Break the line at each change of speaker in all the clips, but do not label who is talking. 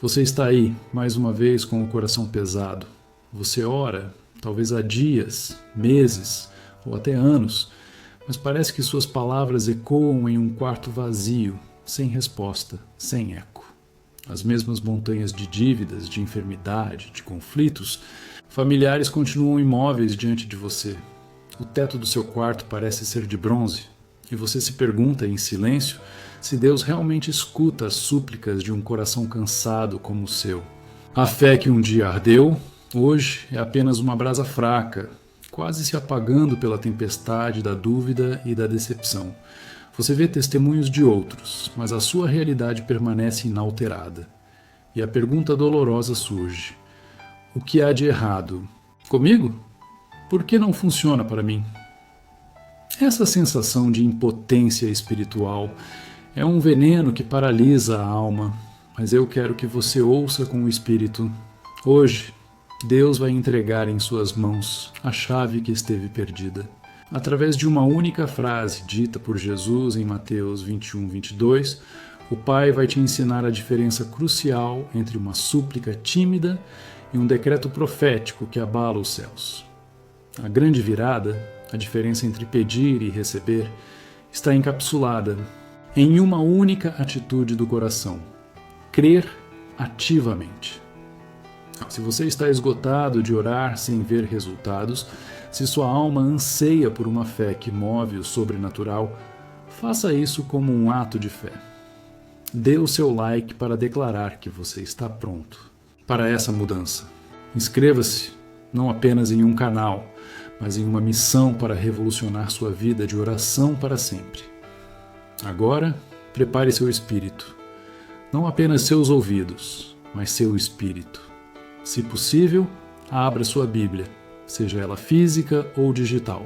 Você está aí, mais uma vez, com o coração pesado. Você ora, talvez há dias, meses ou até anos, mas parece que suas palavras ecoam em um quarto vazio, sem resposta, sem eco. As mesmas montanhas de dívidas, de enfermidade, de conflitos, familiares continuam imóveis diante de você. O teto do seu quarto parece ser de bronze, e você se pergunta em silêncio se Deus realmente escuta as súplicas de um coração cansado como o seu. A fé que um dia ardeu, hoje é apenas uma brasa fraca, quase se apagando pela tempestade da dúvida e da decepção. Você vê testemunhos de outros, mas a sua realidade permanece inalterada. E a pergunta dolorosa surge: o que há de errado? Comigo? Por que não funciona para mim? Essa sensação de impotência espiritual é um veneno que paralisa a alma, mas eu quero que você ouça com o Espírito. Hoje, Deus vai entregar em suas mãos a chave que esteve perdida. Através de uma única frase dita por Jesus em Mateus 21:22, o Pai vai te ensinar a diferença crucial entre uma súplica tímida e um decreto profético que abala os céus. A grande virada, a diferença entre pedir e receber, está encapsulada em uma única atitude do coração: crer ativamente. Se você está esgotado de orar sem ver resultados, se sua alma anseia por uma fé que move o sobrenatural, faça isso como um ato de fé. Dê o seu like para declarar que você está pronto para essa mudança. Inscreva-se não apenas em um canal, mas em uma missão para revolucionar sua vida de oração para sempre. Agora, prepare seu espírito. Não apenas seus ouvidos, mas seu espírito. Se possível, abra sua Bíblia, seja ela física ou digital,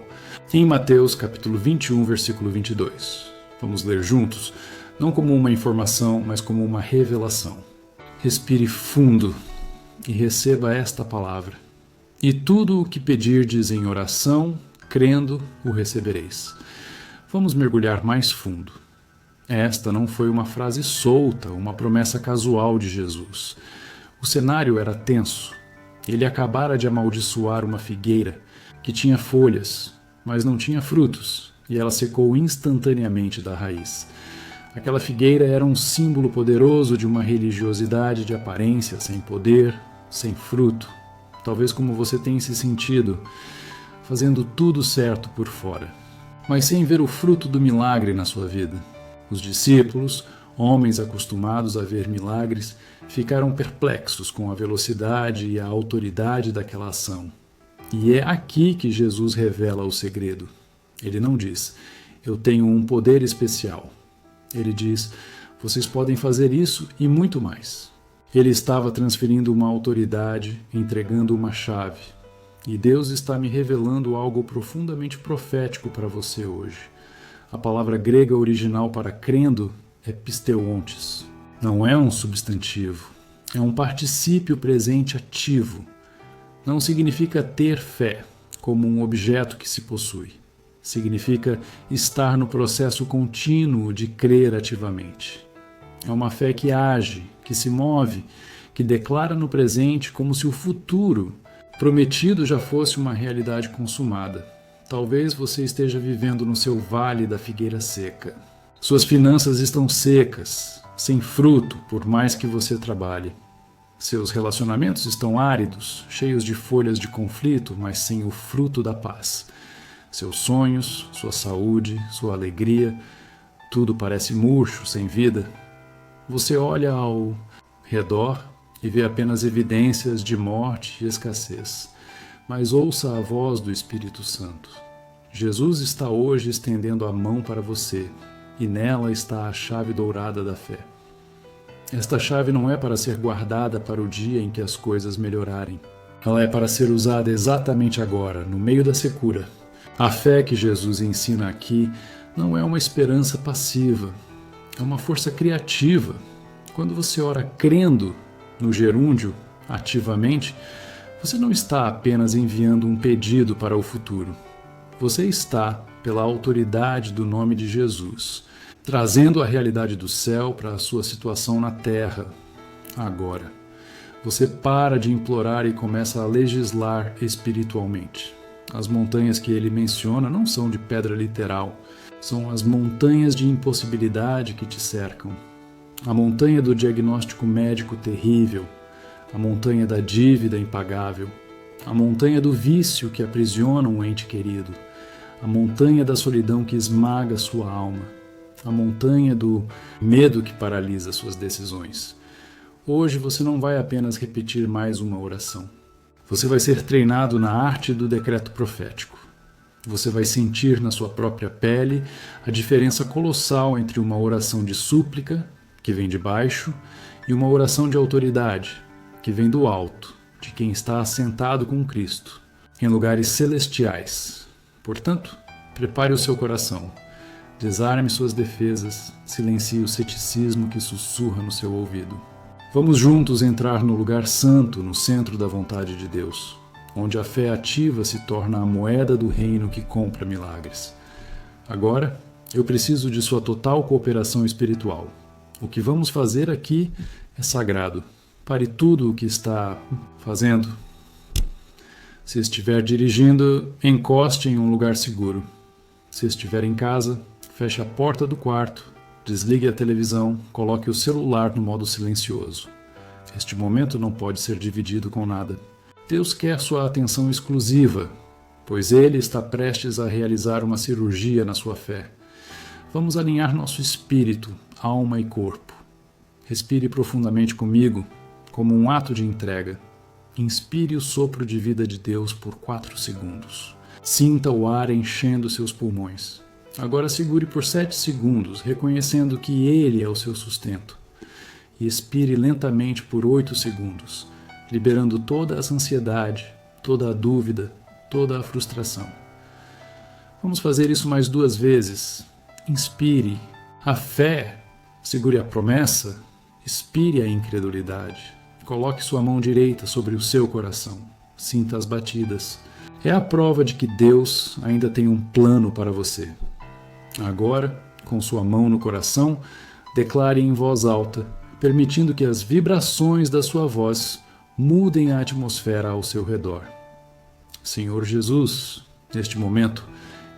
em Mateus capítulo 21, versículo 22. Vamos ler juntos, não como uma informação, mas como uma revelação. Respire fundo e receba esta palavra. E tudo o que pedirdes em oração, crendo, o recebereis. Vamos mergulhar mais fundo. Esta não foi uma frase solta, uma promessa casual de Jesus. O cenário era tenso. Ele acabara de amaldiçoar uma figueira que tinha folhas, mas não tinha frutos, e ela secou instantaneamente da raiz. Aquela figueira era um símbolo poderoso de uma religiosidade de aparência, sem poder, sem fruto. Talvez como você tenha se sentido, fazendo tudo certo por fora, mas sem ver o fruto do milagre na sua vida. Os discípulos, homens acostumados a ver milagres, ficaram perplexos com a velocidade e a autoridade daquela ação. E é aqui que Jesus revela o segredo. Ele não diz: eu tenho um poder especial. Ele diz: vocês podem fazer isso e muito mais. Ele estava transferindo uma autoridade, entregando uma chave. E Deus está me revelando algo profundamente profético para você hoje. A palavra grega original para crendo é pisteontes. Não é um substantivo, é um particípio presente ativo. Não significa ter fé, como um objeto que se possui. Significa estar no processo contínuo de crer ativamente. É uma fé que age, que se move, que declara no presente como se o futuro prometido já fosse uma realidade consumada. Talvez você esteja vivendo no seu vale da figueira seca. Suas finanças estão secas, sem fruto, por mais que você trabalhe. Seus relacionamentos estão áridos, cheios de folhas de conflito, mas sem o fruto da paz. Seus sonhos, sua saúde, sua alegria, tudo parece murcho, sem vida. Você olha ao redor e vê apenas evidências de morte e escassez. Mas ouça a voz do Espírito Santo. Jesus está hoje estendendo a mão para você, e nela está a chave dourada da fé. Esta chave não é para ser guardada para o dia em que as coisas melhorarem. Ela é para ser usada exatamente agora, no meio da secura. A fé que Jesus ensina aqui não é uma esperança passiva, é uma força criativa. Quando você ora crendo no gerúndio, ativamente, você não está apenas enviando um pedido para o futuro. Você está, pela autoridade do nome de Jesus, trazendo a realidade do céu para a sua situação na terra. Agora, você para de implorar e começa a legislar espiritualmente. As montanhas que ele menciona não são de pedra literal, são as montanhas de impossibilidade que te cercam. A montanha do diagnóstico médico terrível, a montanha da dívida impagável, a montanha do vício que aprisiona um ente querido, a montanha da solidão que esmaga sua alma, a montanha do medo que paralisa suas decisões. Hoje você não vai apenas repetir mais uma oração. Você vai ser treinado na arte do decreto profético. Você vai sentir na sua própria pele a diferença colossal entre uma oração de súplica, que vem de baixo, e uma oração de autoridade, que vem do alto, de quem está assentado com Cristo, em lugares celestiais. Portanto, prepare o seu coração, desarme suas defesas, silencie o ceticismo que sussurra no seu ouvido. Vamos juntos entrar no lugar santo, no centro da vontade de Deus, onde a fé ativa se torna a moeda do reino que compra milagres. Agora, eu preciso de sua total cooperação espiritual. O que vamos fazer aqui é sagrado. Pare tudo o que está fazendo. Se estiver dirigindo, encoste em um lugar seguro. Se estiver em casa, feche a porta do quarto, desligue a televisão, coloque o celular no modo silencioso. Este momento não pode ser dividido com nada. Deus quer sua atenção exclusiva, pois Ele está prestes a realizar uma cirurgia na sua fé. Vamos alinhar nosso espírito, alma e corpo. Respire profundamente comigo, como um ato de entrega. Inspire o sopro de vida de Deus por 4 segundos. Sinta o ar enchendo seus pulmões. Agora segure por 7 segundos, reconhecendo que Ele é o seu sustento. E expire lentamente por 8 segundos, liberando toda essa ansiedade, toda a dúvida, toda a frustração. Vamos fazer isso mais 2 vezes. Inspire a fé, segure a promessa, expire a incredulidade. Coloque sua mão direita sobre o seu coração. Sinta as batidas. É a prova de que Deus ainda tem um plano para você. Agora, com sua mão no coração, declare em voz alta, permitindo que as vibrações da sua voz mudem a atmosfera ao seu redor. Senhor Jesus, neste momento,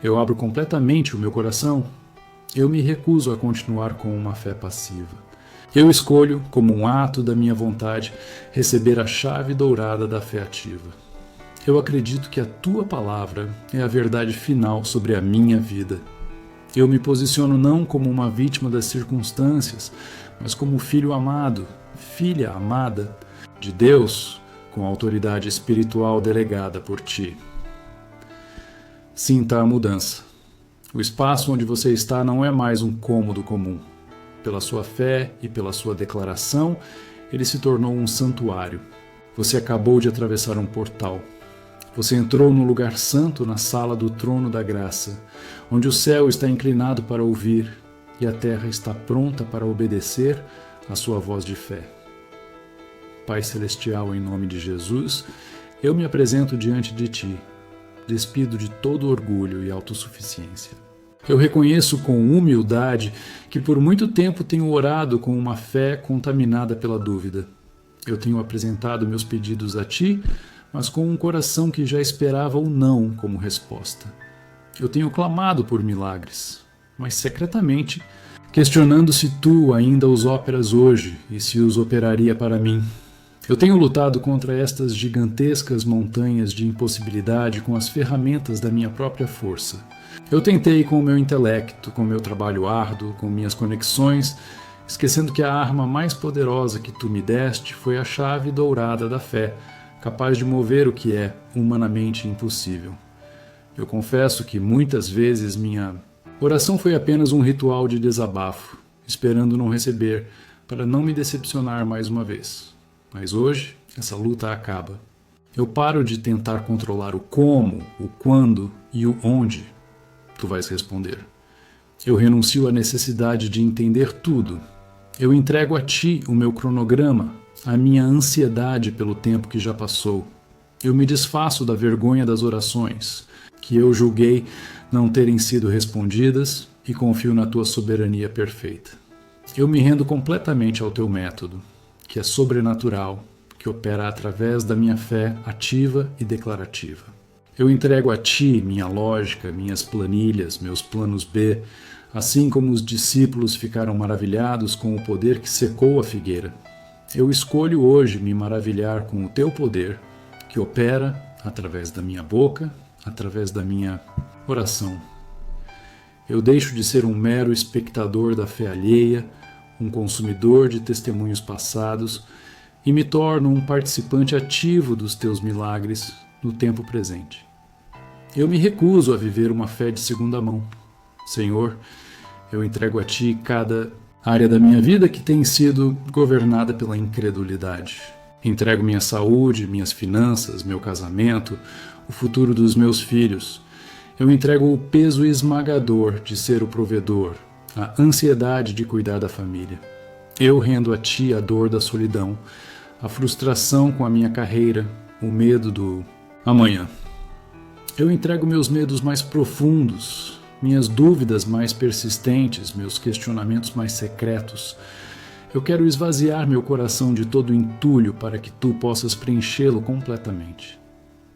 eu abro completamente o meu coração. Eu me recuso a continuar com uma fé passiva. Eu escolho, como um ato da minha vontade, receber a chave dourada da fé ativa. Eu acredito que a Tua palavra é a verdade final sobre a minha vida. Eu me posiciono não como uma vítima das circunstâncias, mas como filho amado, filha amada de Deus, com a autoridade espiritual delegada por Ti. Sinta a mudança. O espaço onde você está não é mais um cômodo comum. Pela sua fé e pela sua declaração, ele se tornou um santuário. Você acabou de atravessar um portal. Você entrou no lugar santo na sala do trono da graça, onde o céu está inclinado para ouvir e a terra está pronta para obedecer à sua voz de fé. Pai Celestial, em nome de Jesus, eu me apresento diante de Ti, despido de todo orgulho e autossuficiência. Eu reconheço com humildade que por muito tempo tenho orado com uma fé contaminada pela dúvida. Eu tenho apresentado meus pedidos a Ti, mas com um coração que já esperava o não como resposta. Eu tenho clamado por milagres, mas secretamente, questionando se Tu ainda os operas hoje e se os operaria para mim. Eu tenho lutado contra estas gigantescas montanhas de impossibilidade com as ferramentas da minha própria força. Eu tentei com o meu intelecto, com o meu trabalho árduo, com minhas conexões, esquecendo que a arma mais poderosa que Tu me deste foi a chave dourada da fé, capaz de mover o que é humanamente impossível. Eu confesso que muitas vezes minha oração foi apenas um ritual de desabafo, esperando não receber, para não me decepcionar mais uma vez. Mas hoje, essa luta acaba. Eu paro de tentar controlar o como, o quando e o onde. Tu vais responder. Eu renuncio à necessidade de entender tudo. Eu entrego a Ti o meu cronograma, a minha ansiedade pelo tempo que já passou. Eu me desfaço da vergonha das orações, que eu julguei não terem sido respondidas, e confio na Tua soberania perfeita. Eu me rendo completamente ao Teu método. que é sobrenatural, que opera através da minha fé ativa e declarativa. Eu entrego a Ti minha lógica, minhas planilhas, meus planos B, assim como os discípulos ficaram maravilhados com o poder que secou a figueira. Eu escolho hoje me maravilhar com o Teu poder, que opera através da minha boca, através da minha oração. Eu deixo de ser um mero espectador da fé alheia, um consumidor de testemunhos passados, e me torno um participante ativo dos Teus milagres no tempo presente. Eu me recuso a viver uma fé de segunda mão. Senhor, eu entrego a Ti cada área da minha vida que tem sido governada pela incredulidade. Entrego minha saúde, minhas finanças, meu casamento, o futuro dos meus filhos. Eu entrego o peso esmagador de ser o provedor, a ansiedade de cuidar da família. Eu rendo a Ti a dor da solidão, a frustração com a minha carreira, o medo do amanhã. Eu entrego meus medos mais profundos, minhas dúvidas mais persistentes, meus questionamentos mais secretos. Eu quero esvaziar meu coração de todo entulho para que Tu possas preenchê-lo completamente.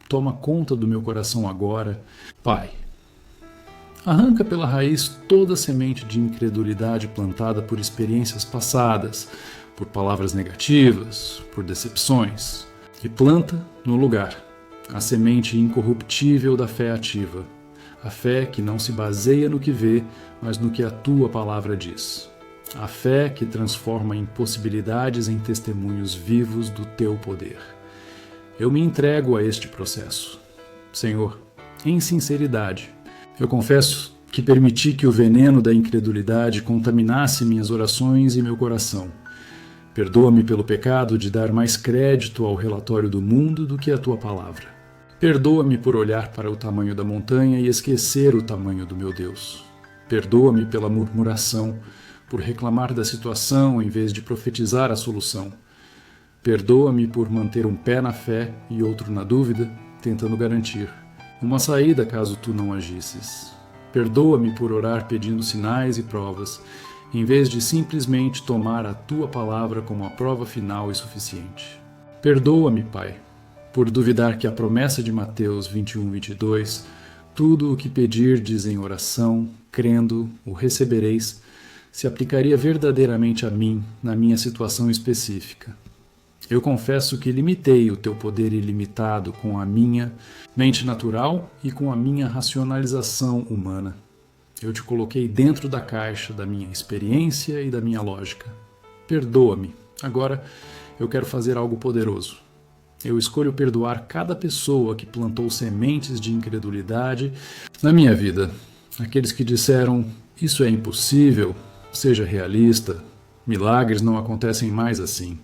Toma conta do meu coração agora, Pai. Arranca pela raiz toda semente de incredulidade plantada por experiências passadas, por palavras negativas, por decepções, e planta no lugar a semente incorruptível da fé ativa, a fé que não se baseia no que vê, mas no que a Tua palavra diz. A fé que transforma impossibilidades em testemunhos vivos do Teu poder. Eu me entrego a este processo. Senhor, em sinceridade, eu confesso que permiti que o veneno da incredulidade contaminasse minhas orações e meu coração. Perdoa-me pelo pecado de dar mais crédito ao relatório do mundo do que à Tua palavra. Perdoa-me por olhar para o tamanho da montanha e esquecer o tamanho do meu Deus. Perdoa-me pela murmuração, por reclamar da situação em vez de profetizar a solução. Perdoa-me por manter um pé na fé e outro na dúvida, tentando garantir uma saída caso Tu não agisses. Perdoa-me por orar pedindo sinais e provas, em vez de simplesmente tomar a Tua palavra como a prova final e suficiente. Perdoa-me, Pai, por duvidar que a promessa de Mateus 21:22, tudo o que pedirdes em oração, crendo, o recebereis, se aplicaria verdadeiramente a mim, na minha situação específica. Eu confesso que limitei o Teu poder ilimitado com a minha mente natural e com a minha racionalização humana. Eu Te coloquei dentro da caixa da minha experiência e da minha lógica. Perdoa-me. Agora eu quero fazer algo poderoso. Eu escolho perdoar cada pessoa que plantou sementes de incredulidade na minha vida. Aqueles que disseram, isso é impossível, seja realista, milagres não acontecem mais assim.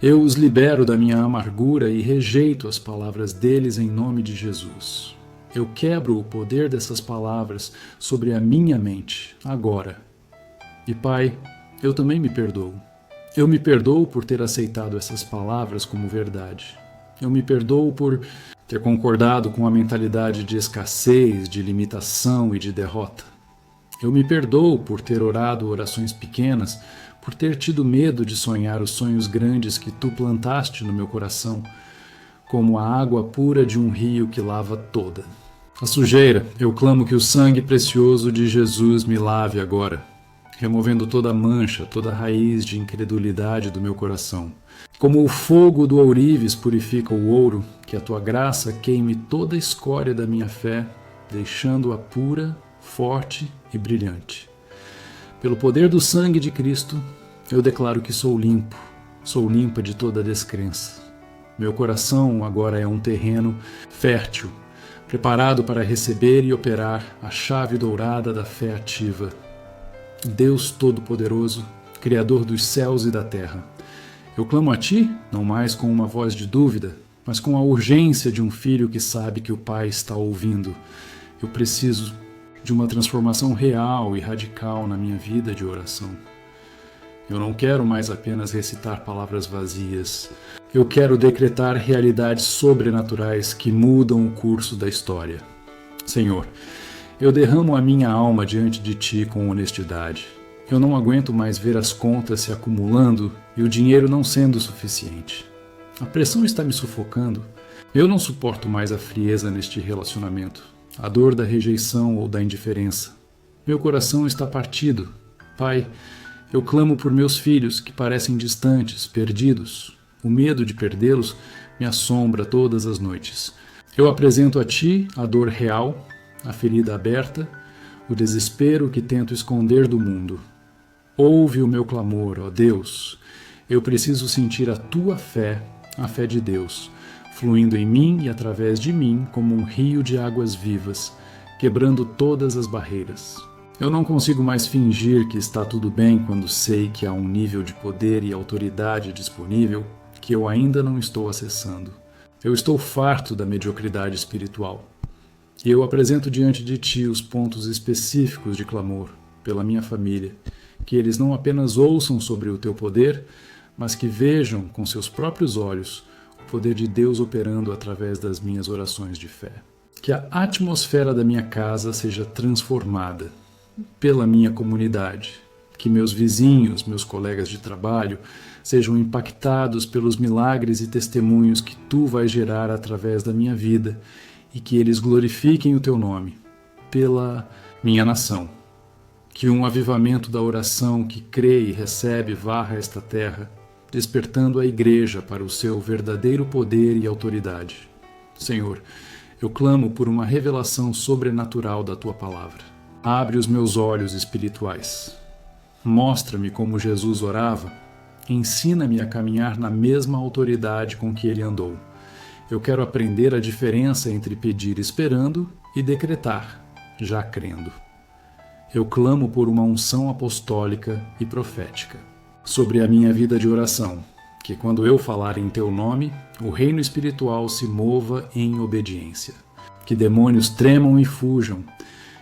Eu os libero da minha amargura e rejeito as palavras deles em nome de Jesus. Eu quebro o poder dessas palavras sobre a minha mente, agora. E Pai, eu também me perdoo. Eu me perdoo por ter aceitado essas palavras como verdade. Eu me perdoo por ter concordado com a mentalidade de escassez, de limitação e de derrota. Eu me perdoo por ter orado orações pequenas, por ter tido medo de sonhar os sonhos grandes que Tu plantaste no meu coração, como a água pura de um rio que lava toda. A sujeira, eu clamo que o sangue precioso de Jesus me lave agora, removendo toda mancha, toda raiz de incredulidade do meu coração. Como o fogo do ourives purifica o ouro, que a Tua graça queime toda a escória da minha fé, deixando-a pura, forte e brilhante. Pelo poder do sangue de Cristo, eu declaro que sou limpa de toda descrença. Meu coração agora é um terreno fértil, preparado para receber e operar a chave dourada da fé ativa. Deus Todo-Poderoso, Criador dos céus e da terra, eu clamo a Ti, não mais com uma voz de dúvida, mas com a urgência de um filho que sabe que o Pai está ouvindo. Eu preciso de uma transformação real e radical na minha vida de oração. Eu não quero mais apenas recitar palavras vazias. Eu quero decretar realidades sobrenaturais que mudam o curso da história. Senhor, eu derramo a minha alma diante de Ti com honestidade. Eu não aguento mais ver as contas se acumulando e o dinheiro não sendo suficiente. A pressão está me sufocando. Eu não suporto mais a frieza neste relacionamento, a dor da rejeição ou da indiferença. Meu coração está partido. Pai, eu clamo por meus filhos que parecem distantes, perdidos. O medo de perdê-los me assombra todas as noites. Eu apresento a Ti a dor real, a ferida aberta, o desespero que tento esconder do mundo. Ouve o meu clamor, ó Deus. Eu preciso sentir a Tua fé, a fé de Deus, fluindo em mim e através de mim como um rio de águas vivas, quebrando todas as barreiras. Eu não consigo mais fingir que está tudo bem quando sei que há um nível de poder e autoridade disponível que eu ainda não estou acessando. Eu estou farto da mediocridade espiritual. E eu apresento diante de Ti os pontos específicos de clamor pela minha família, que eles não apenas ouçam sobre o Teu poder, mas que vejam com seus próprios olhos o poder de Deus operando através das minhas orações de fé. Que a atmosfera da minha casa seja transformada pela minha comunidade, que meus vizinhos, meus colegas de trabalho sejam impactados pelos milagres e testemunhos que Tu vais gerar através da minha vida e que eles glorifiquem o Teu nome pela minha nação. Que um avivamento da oração que crê e recebe varra esta terra, despertando a igreja para o seu verdadeiro poder e autoridade. Senhor, eu clamo por uma revelação sobrenatural da Tua palavra. Abre os meus olhos espirituais. Mostra-me como Jesus orava. Ensina-me a caminhar na mesma autoridade com que Ele andou. Eu quero aprender a diferença entre pedir esperando e decretar, já crendo. Eu clamo por uma unção apostólica e profética sobre a minha vida de oração, que quando eu falar em Teu nome, o reino espiritual se mova em obediência, que demônios tremam e fujam,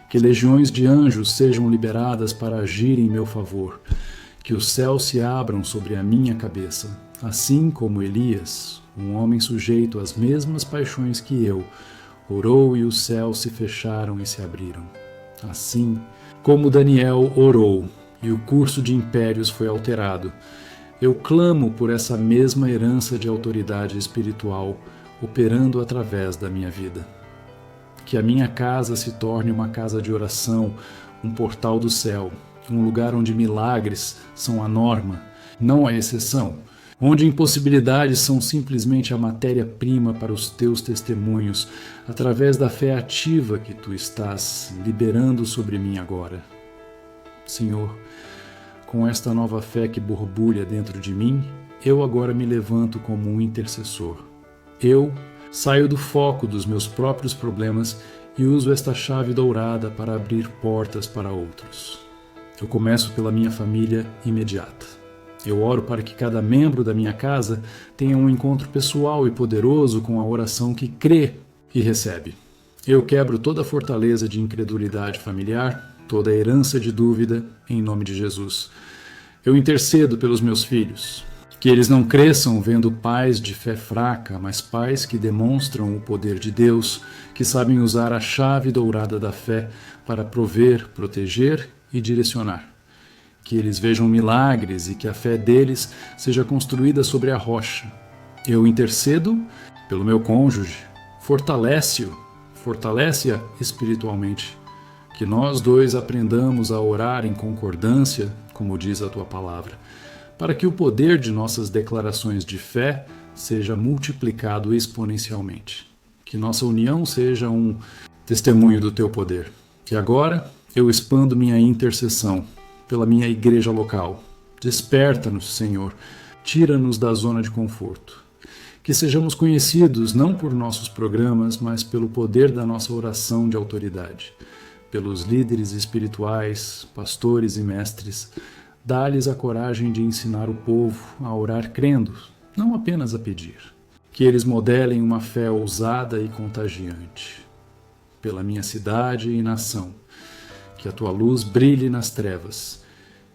que legiões de anjos sejam liberadas para agir em meu favor, que os céus se abram sobre a minha cabeça, assim como Elias, um homem sujeito às mesmas paixões que eu, orou e os céus se fecharam e se abriram. Assim como Daniel orou e o curso de impérios foi alterado, eu clamo por essa mesma herança de autoridade espiritual operando através da minha vida. Que a minha casa se torne uma casa de oração, um portal do céu, um lugar onde milagres são a norma, não a exceção, onde impossibilidades são simplesmente a matéria-prima para os Teus testemunhos, através da fé ativa que Tu estás liberando sobre mim agora. Senhor, com esta nova fé que borbulha dentro de mim, eu agora me levanto como um intercessor. Eu saio do foco dos meus próprios problemas e uso esta chave dourada para abrir portas para outros. Eu começo pela minha família imediata. Eu oro para que cada membro da minha casa tenha um encontro pessoal e poderoso com a oração que crê e recebe. Eu quebro toda a fortaleza de incredulidade familiar, toda a herança de dúvida, em nome de Jesus. Eu intercedo pelos meus filhos, que eles não cresçam vendo pais de fé fraca, mas pais que demonstram o poder de Deus, que sabem usar a chave dourada da fé para prover, proteger e direcionar. Que eles vejam milagres e que a fé deles seja construída sobre a rocha. Eu intercedo pelo meu cônjuge, fortalece-a espiritualmente. Que nós dois aprendamos a orar em concordância, como diz a Tua palavra, para que o poder de nossas declarações de fé seja multiplicado exponencialmente. Que nossa união seja um testemunho do Teu poder. Que agora eu expando minha intercessão pela minha igreja local. Desperta-nos, Senhor, tira-nos da zona de conforto. Que sejamos conhecidos não por nossos programas, mas pelo poder da nossa oração de autoridade. Pelos líderes espirituais, pastores e mestres, dá-lhes a coragem de ensinar o povo a orar crendo, não apenas a pedir. Que eles modelem uma fé ousada e contagiante. Pela minha cidade e nação, que a Tua luz brilhe nas trevas.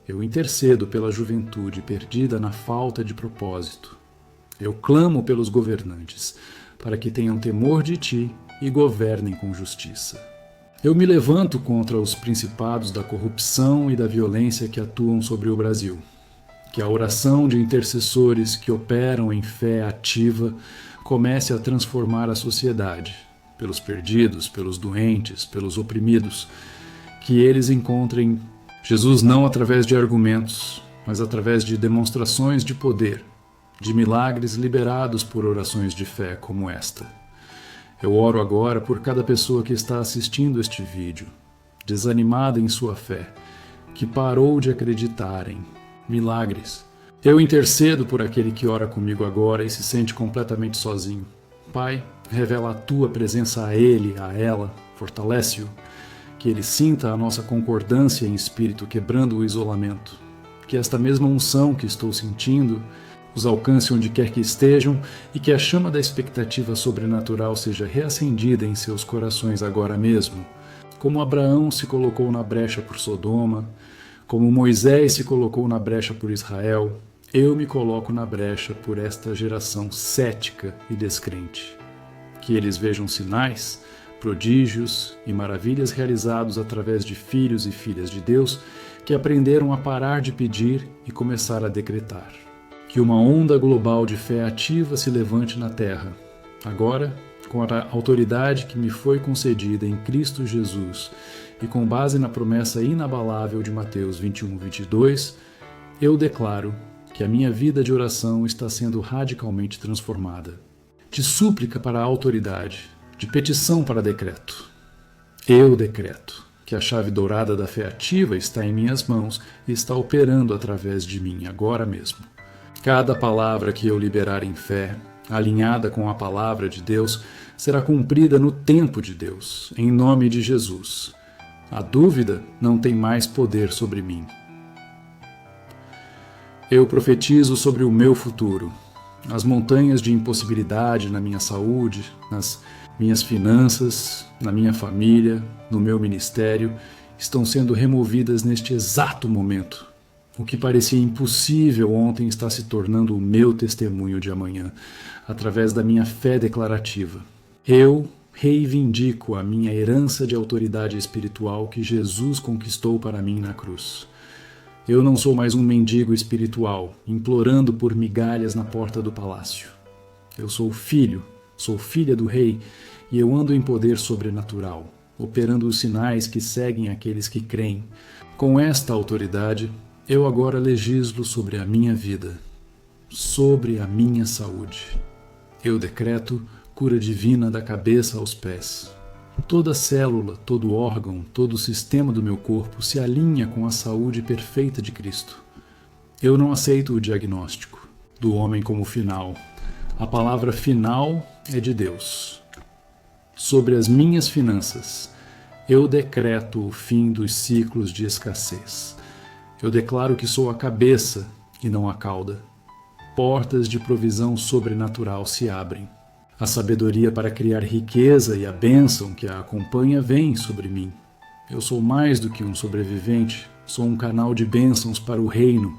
Eu intercedo pela juventude perdida na falta de propósito. Eu clamo pelos governantes, para que tenham temor de Ti e governem com justiça. Eu me levanto contra os principados da corrupção e da violência que atuam sobre o Brasil. Que a oração de intercessores que operam em fé ativa comece a transformar a sociedade, pelos perdidos, pelos doentes, pelos oprimidos, que eles encontrem Jesus não através de argumentos, mas através de demonstrações de poder, de milagres liberados por orações de fé como esta. Eu oro agora por cada pessoa que está assistindo este vídeo, desanimada em sua fé, que parou de acreditar em milagres. Eu intercedo por aquele que ora comigo agora e se sente completamente sozinho. Pai, revela a tua presença a ele, a ela, fortalece-o, que ele sinta a nossa concordância em espírito quebrando o isolamento, que esta mesma unção que estou sentindo os alcance onde quer que estejam e que a chama da expectativa sobrenatural seja reacendida em seus corações agora mesmo, como Abraão se colocou na brecha por Sodoma, como Moisés se colocou na brecha por Israel, eu me coloco na brecha por esta geração cética e descrente. Que eles vejam sinais, prodígios e maravilhas realizados através de filhos e filhas de Deus que aprenderam a parar de pedir e começar a decretar. Que uma onda global de fé ativa se levante na Terra, agora com a autoridade que me foi concedida em Cristo Jesus e com base na promessa inabalável de Mateus 21:22, eu declaro que a minha vida de oração está sendo radicalmente transformada. De súplica para a autoridade, de petição para decreto. Eu decreto que a chave dourada da fé ativa está em minhas mãos e está operando através de mim agora mesmo. Cada palavra que eu liberar em fé, alinhada com a palavra de Deus, será cumprida no tempo de Deus, em nome de Jesus. A dúvida não tem mais poder sobre mim. Eu profetizo sobre o meu futuro. As montanhas de impossibilidade na minha saúde, nas minhas finanças, na minha família, no meu ministério, estão sendo removidas neste exato momento. O que parecia impossível ontem está se tornando o meu testemunho de amanhã, através da minha fé declarativa. Eu reivindico a minha herança de autoridade espiritual que Jesus conquistou para mim na cruz. Eu não sou mais um mendigo espiritual, implorando por migalhas na porta do palácio. Eu sou filho, sou filha do rei, e eu ando em poder sobrenatural, operando os sinais que seguem aqueles que creem. Com esta autoridade, eu agora legislo sobre a minha vida, sobre a minha saúde. Eu decreto cura divina da cabeça aos pés. Toda célula, todo órgão, todo sistema do meu corpo se alinha com a saúde perfeita de Cristo. Eu não aceito o diagnóstico do homem como final. A palavra final é de Deus. Sobre as minhas finanças, eu decreto o fim dos ciclos de escassez. Eu declaro que sou a cabeça e não a cauda. Portas de provisão sobrenatural se abrem. A sabedoria para criar riqueza e a bênção que a acompanha vem sobre mim. Eu sou mais do que um sobrevivente, sou um canal de bênçãos para o reino.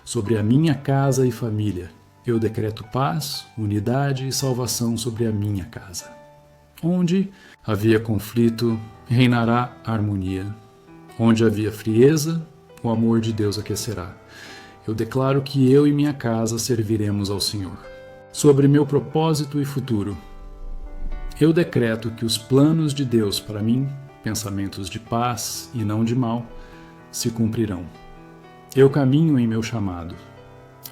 Sobre a minha casa e família, eu decreto paz, unidade e salvação sobre a minha casa. Onde havia conflito, reinará harmonia. Onde havia frieza, o amor de Deus aquecerá. Eu declaro que eu e minha casa serviremos ao Senhor. Sobre meu propósito e futuro, eu decreto que os planos de Deus para mim, pensamentos de paz e não de mal, se cumprirão. Eu caminho em meu chamado.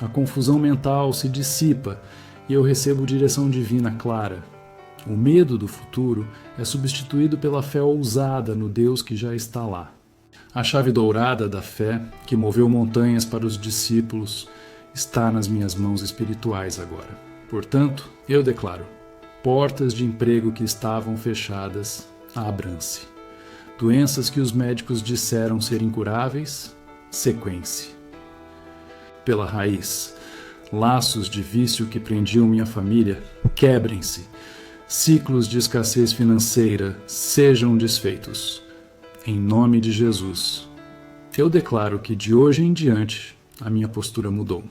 A confusão mental se dissipa e eu recebo direção divina clara. O medo do futuro é substituído pela fé ousada no Deus que já está lá. A chave dourada da fé, que moveu montanhas para os discípulos, está nas minhas mãos espirituais agora. Portanto, eu declaro, portas de emprego que estavam fechadas, abram-se. Doenças que os médicos disseram ser incuráveis, sequem-se. Pela raiz, laços de vício que prendiam minha família, quebrem-se. Ciclos de escassez financeira sejam desfeitos. Em nome de Jesus, eu declaro que de hoje em diante a minha postura mudou.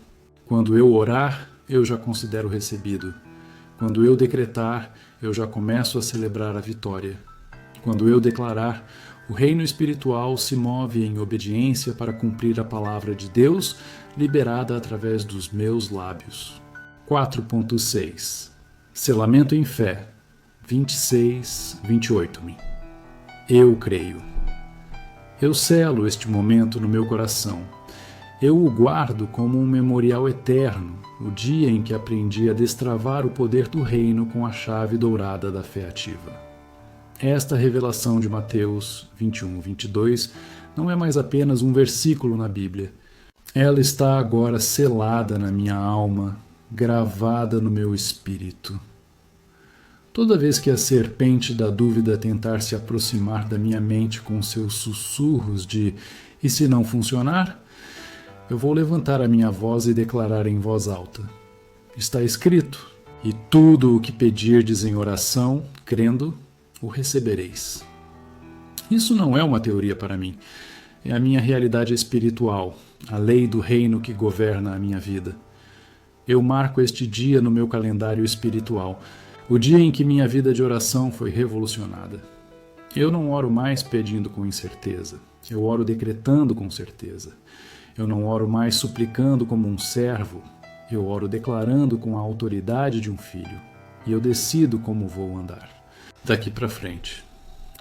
Quando eu orar, eu já considero recebido. Quando eu decretar, eu já começo a celebrar a vitória. Quando eu declarar, o reino espiritual se move em obediência para cumprir a palavra de Deus, liberada através dos meus lábios. 4.6 Selamento em fé 26-28. Eu creio. Eu selo este momento no meu coração. Eu o guardo como um memorial eterno, o dia em que aprendi a destravar o poder do reino com a chave dourada da fé ativa. Esta revelação de Mateus 21-22 não é mais apenas um versículo na Bíblia. Ela está agora selada na minha alma, gravada no meu espírito. Toda vez que a serpente da dúvida tentar se aproximar da minha mente com seus sussurros de "e se não funcionar?", eu vou levantar a minha voz e declarar em voz alta: está escrito, e tudo o que pedirdes em oração, crendo, o recebereis. Isso não é uma teoria para mim, é a minha realidade espiritual, a lei do reino que governa a minha vida. Eu marco este dia no meu calendário espiritual, o dia em que minha vida de oração foi revolucionada. Eu não oro mais pedindo com incerteza, eu oro decretando com certeza. Eu não oro mais suplicando como um servo, eu oro declarando com a autoridade de um filho, e eu decido como vou andar. Daqui para frente.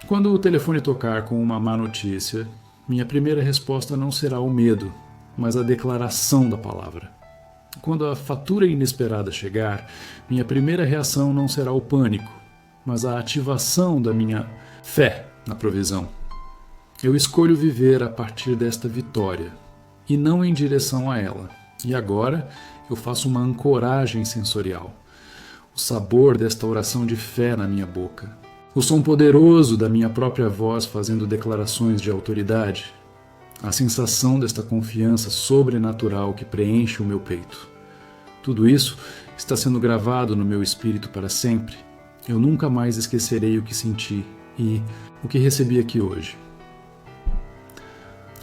Quando o telefone tocar com uma má notícia, minha primeira resposta não será o medo, mas a declaração da palavra. Quando a fatura inesperada chegar, minha primeira reação não será o pânico, mas a ativação da minha fé na provisão. Eu escolho viver a partir desta vitória, e não em direção a ela. E agora eu faço uma ancoragem sensorial. O sabor desta oração de fé na minha boca. O som poderoso da minha própria voz fazendo declarações de autoridade. A sensação desta confiança sobrenatural que preenche o meu peito. Tudo isso está sendo gravado no meu espírito para sempre. Eu nunca mais esquecerei o que senti e o que recebi aqui hoje.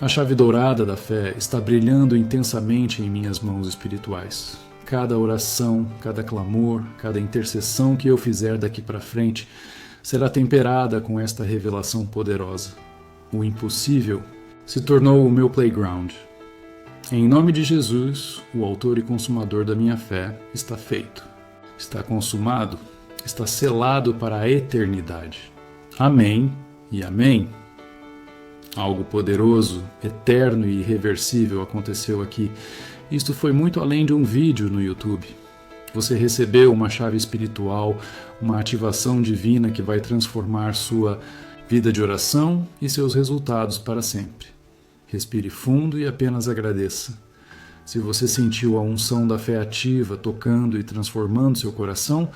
A chave dourada da fé está brilhando intensamente em minhas mãos espirituais. Cada oração, cada clamor, cada intercessão que eu fizer daqui para frente será temperada com esta revelação poderosa. O impossível se tornou o meu playground. Em nome de Jesus, o autor e consumador da minha fé, está feito. Está consumado, está selado para a eternidade. Amém e amém. Algo poderoso, eterno e irreversível aconteceu aqui. Isto foi muito além de um vídeo no YouTube. Você recebeu uma chave espiritual, uma ativação divina que vai transformar sua vida de oração e seus resultados para sempre. Respire fundo e apenas agradeça. Se você sentiu a unção da fé ativa tocando e transformando seu coração,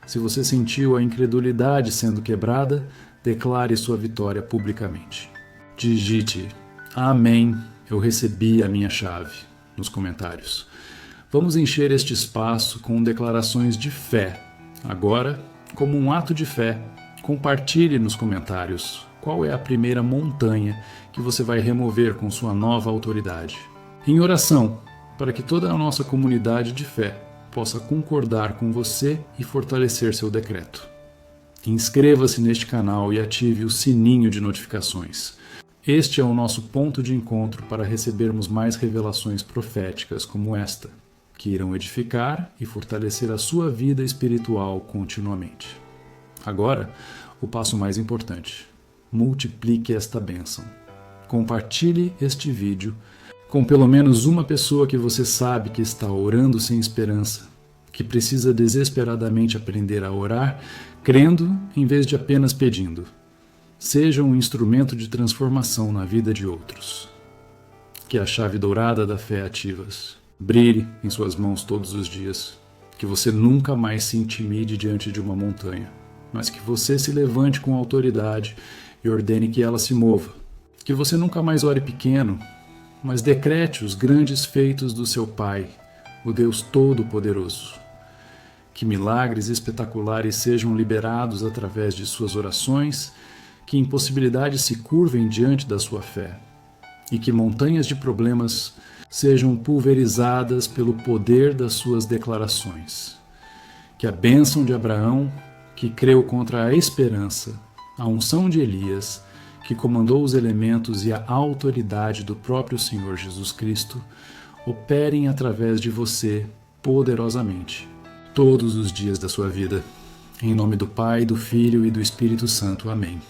se você sentiu a incredulidade sendo quebrada, declare sua vitória publicamente. Digite "Amém, eu recebi a minha chave" nos comentários. Vamos encher este espaço com declarações de fé. Agora, como um ato de fé, compartilhe nos comentários qual é a primeira montanha que você vai remover com sua nova autoridade. Em oração, para que toda a nossa comunidade de fé possa concordar com você e fortalecer seu decreto. Inscreva-se neste canal e ative o sininho de notificações. Este é o nosso ponto de encontro para recebermos mais revelações proféticas como esta, que irão edificar e fortalecer a sua vida espiritual continuamente. Agora, o passo mais importante. Multiplique esta bênção. Compartilhe este vídeo com pelo menos uma pessoa que você sabe que está orando sem esperança, que precisa desesperadamente aprender a orar, crendo em vez de apenas pedindo. Seja um instrumento de transformação na vida de outros. Que a chave dourada da fé ativas brilhe em suas mãos todos os dias. Que você nunca mais se intimide diante de uma montanha, mas que você se levante com autoridade e ordene que ela se mova. Que você nunca mais ore pequeno, mas decrete os grandes feitos do seu Pai, o Deus Todo-Poderoso. Que milagres espetaculares sejam liberados através de suas orações, que impossibilidades se curvem diante da sua fé, e que montanhas de problemas sejam pulverizadas pelo poder das suas declarações. Que a bênção de Abraão, que creu contra a esperança, a unção de Elias, que comandou os elementos, e a autoridade do próprio Senhor Jesus Cristo operem através de você poderosamente, todos os dias da sua vida. Em nome do Pai, do Filho e do Espírito Santo. Amém.